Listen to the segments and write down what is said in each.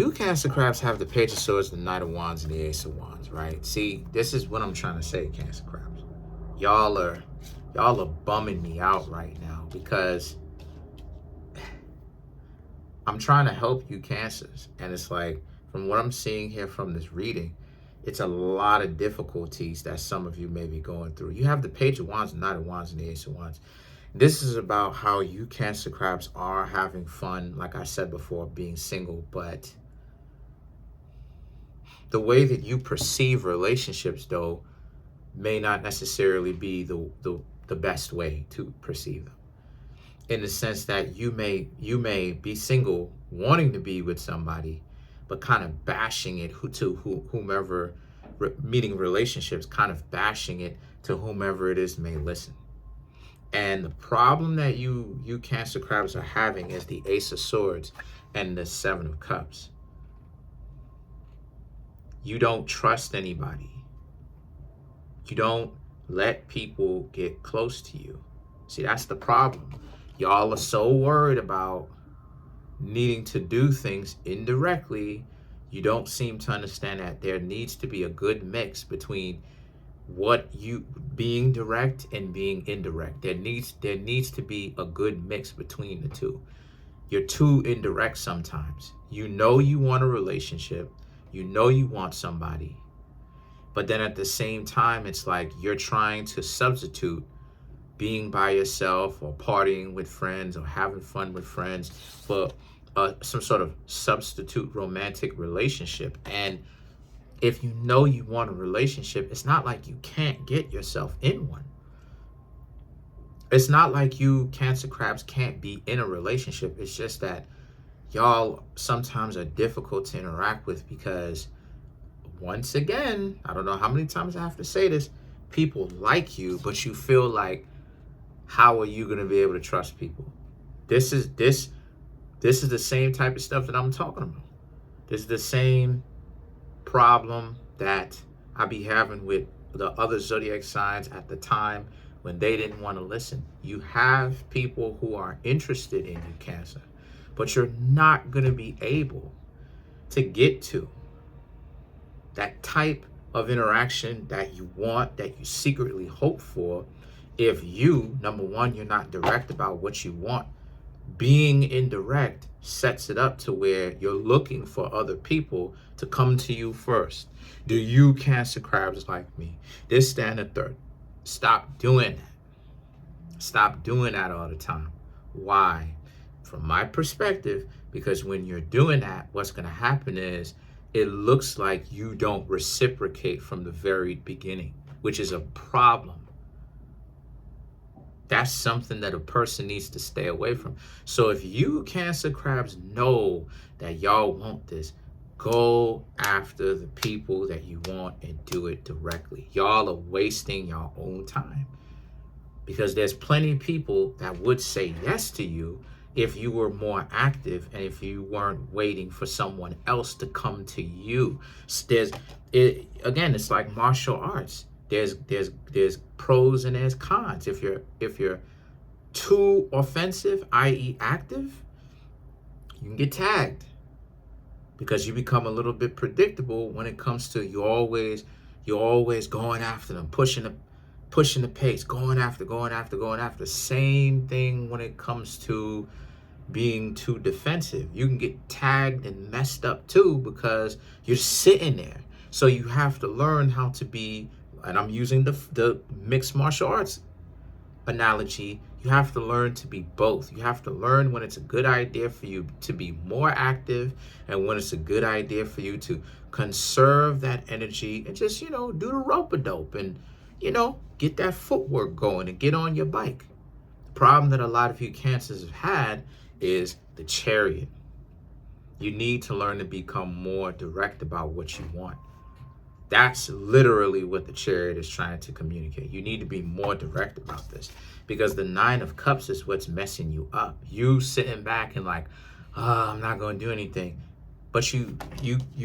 You Cancer Crabs have the Page of Swords, the Knight of Wands, and the Ace of Wands, right? See, this is what I'm trying to say, Cancer Crabs. Y'all are bumming me out right now because I'm trying to help you Cancers. And it's like, from what I'm seeing here from this reading, it's a lot of difficulties that some of you may be going through. You have the Page of Wands, the Knight of Wands, and the Ace of Wands. This is about how you Cancer Crabs are having fun, like I said before, being single, but the way that you perceive relationships, though, may not necessarily be the best way to perceive them. In the sense that you may be single, wanting to be with somebody, but kind of bashing it to whomever, meaning relationships, kind of bashing it to whomever it is may listen. And the problem that you Cancer Crabs are having is the Ace of Swords and the Seven of Cups. You don't trust anybody. You don't let people get close to you. See, that's the problem. Y'all are so worried about needing to do things indirectly. You don't seem to understand that there needs to be a good mix between what you being direct and being indirect. There needs to be a good mix between the two. You're too indirect sometimes. You know you want a relationship. You know you want somebody. But then at the same time, it's like you're trying to substitute being by yourself or partying with friends or having fun with friends for some sort of substitute romantic relationship. And if you know you want a relationship, it's not like you can't get yourself in one. It's not like you Cancer Crabs can't be in a relationship. It's just that y'all sometimes are difficult to interact with because, once again, I don't know how many times I have to say this, people like you, but you feel like, how are you going to be able to trust people? This is the same type of stuff that I'm talking about. This is the same problem that I be having with the other zodiac signs at the time when they didn't want to listen. You have people who are interested in you, Cancer, but you're not going to be able to get to that type of interaction that you want, that you secretly hope for, if you, number one, you're not direct about what you want. Being indirect sets it up to where you're looking for other people to come to you first. Do you Cancer Crabs like me? This, that, and the third. Stop doing that. Stop doing that all the time. Why? From my perspective, because when you're doing that, what's going to happen is it looks like you don't reciprocate from the very beginning, which is a problem. That's something that a person needs to stay away from. So if you Cancer Crabs know that y'all want this, go after the people that you want and do it directly. Y'all are wasting your own time, because there's plenty of people that would say yes to you if you were more active and if you weren't waiting for someone else to come to you. Again, it's like martial arts. There's pros and there's cons. If you're too offensive, i.e. active, you can get tagged, because you become a little bit predictable when it comes to you're always going after them, pushing the pace, going after. Same thing when it comes to being too defensive. You can get tagged and messed up too, because you're sitting there. So you have to learn how to be, and I'm using the mixed martial arts analogy, you have to learn to be both. You have to learn when it's a good idea for you to be more active and when it's a good idea for you to conserve that energy and just, do the rope-a-dope and, get that footwork going and get on your bike. The problem that a lot of you Cancers have had is the Chariot. You need to learn to become more direct about what you want. That's literally what the Chariot is trying to communicate. You need to be more direct about this, because the Nine of Cups is what's messing you up. You sitting back and like, I'm not going to do anything. But you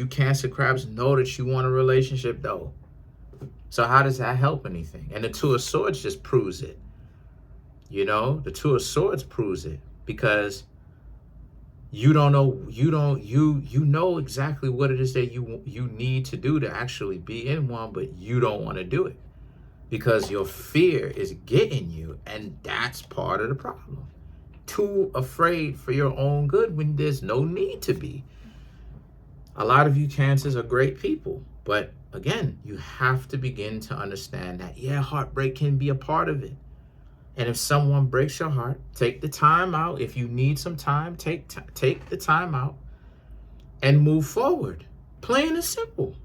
Cancer Crabs know that you want a relationship though. So how does that help anything? And the Two of Swords just proves it. The Two of Swords proves it, because You don't know, you know exactly what it is that you need to do to actually be in one, but you don't want to do it because your fear is getting you, and that's part of the problem. Too afraid for your own good when there's no need to be. A lot of you Cancers are great people, but again, you have to begin to understand that, yeah, heartbreak can be a part of it. And if someone breaks your heart, take the time out. If you need some time, take the time out and move forward. Plain and simple.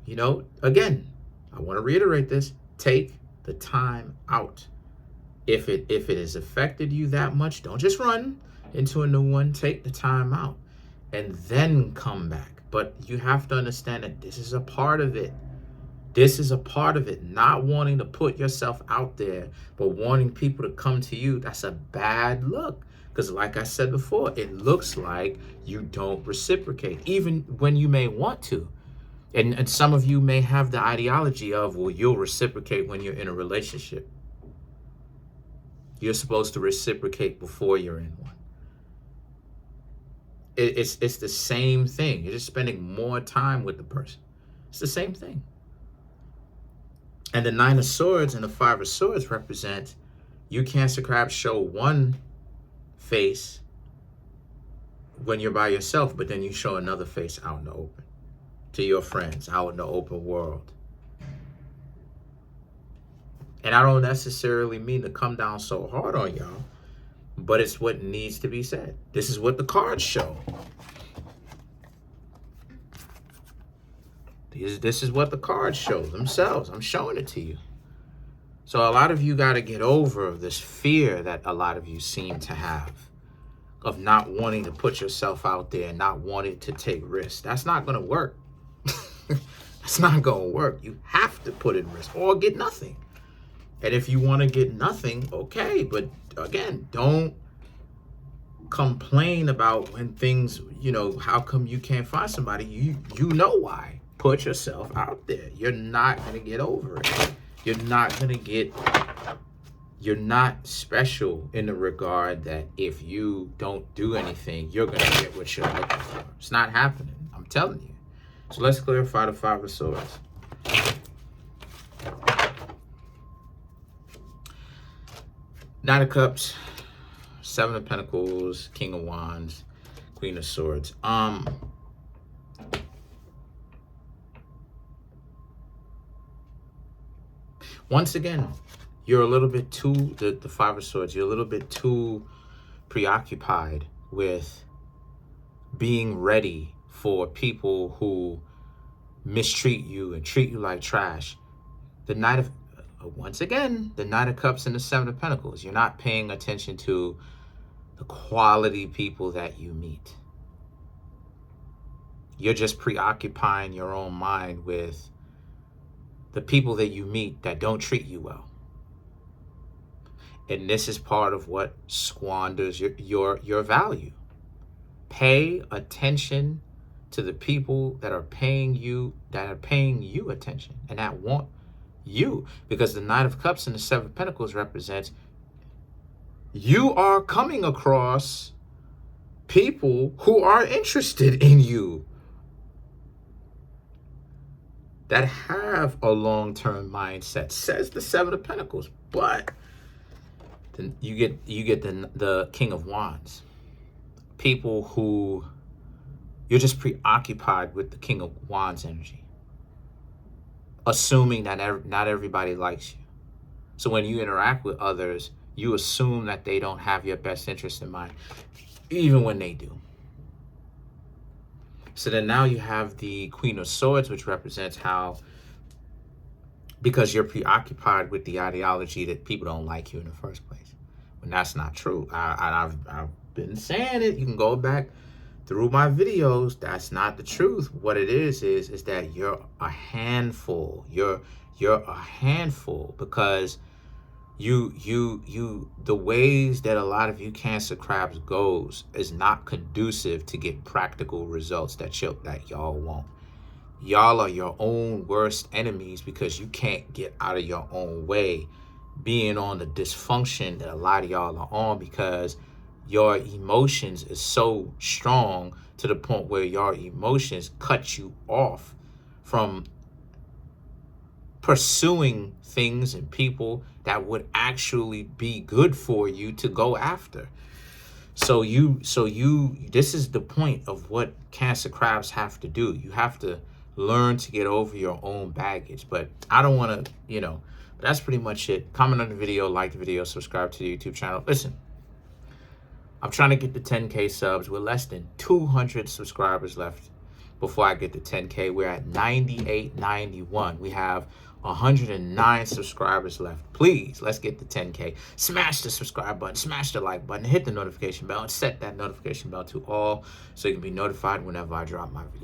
You know, again, I want to reiterate this. Take the time out. If it has affected you that much, don't just run into a new one. Take the time out and then come back. But you have to understand that this is a part of it. This is a part of it. Not wanting to put yourself out there, but wanting people to come to you. That's a bad look. Because like I said before, it looks like you don't reciprocate, even when you may want to. And some of you may have the ideology of, well, you'll reciprocate when you're in a relationship. You're supposed to reciprocate before you're in one. It's the same thing. You're just spending more time with the person. It's the same thing. And the Nine of Swords and the Five of Swords represent you Cancer crabs show one face when you're by yourself, but then you show another face out in the open to your friends, out in the open world. And I don't necessarily mean to come down so hard on y'all, but it's what needs to be said. This is what the cards show. This is what the cards show themselves. I'm showing it to you. So a lot of you got to get over this fear that a lot of you seem to have of not wanting to put yourself out there and not wanting to take risks. That's not going to work. That's not going to work. You have to put in risk or get nothing. And if you want to get nothing, okay. But again, don't complain about when things, you know, how come you can't find somebody? You know why. Put yourself out there. You're not going to get over it. You're not special in the regard that if you don't do anything, you're going to get what you're looking for. It's not happening. I'm telling you. So let's clarify the Five of Swords. Nine of Cups, Seven of Pentacles, King of Wands, Queen of Swords. Once again, you're a little bit too, the Five of Swords, you're a little bit too preoccupied with being ready for people who mistreat you and treat you like trash. The Knight of, once again, the Knight of Cups and the Seven of Pentacles. You're not paying attention to the quality people that you meet. You're just preoccupying your own mind with the people that you meet that don't treat you well. And this is part of what squanders your value. Pay attention to the people that are paying you attention and that want you. Because the Nine of Cups and the Seven of Pentacles represents you are coming across people who are interested in you, that have a long-term mindset, says the Seven of Pentacles. But then you get the King of Wands. People who you're just preoccupied with the King of Wands energy, assuming that not everybody likes you. So when you interact with others, you assume that they don't have your best interest in mind, even when they do. So then now you have the Queen of Swords, which represents how, because you're preoccupied with the ideology that people don't like you in the first place. When that's not true. I've been saying it. You can go back through my videos. That's not the truth. What it is that you're a handful. You're a handful because the ways that a lot of you Cancer crabs goes is not conducive to get practical results that y'all want. Y'all are your own worst enemies because you can't get out of your own way, being on the dysfunction that a lot of y'all are on, because your emotions is so strong to the point where your emotions cut you off from pursuing things and people that would actually be good for you to go after. So this is the point of what Cancer crabs have to do. You have to learn to get over your own baggage. But I don't want to, but that's pretty much it. Comment on the video, like the video, subscribe to the YouTube channel. Listen, I'm trying to get to 10K subs. We're less than 200 subscribers left before I get to 10K. We're at 98, 91. We have 109 subscribers left. Please, let's get to 10K. Smash the subscribe button, smash the like button, hit the notification bell, and set that notification bell to all so you can be notified whenever I drop my video.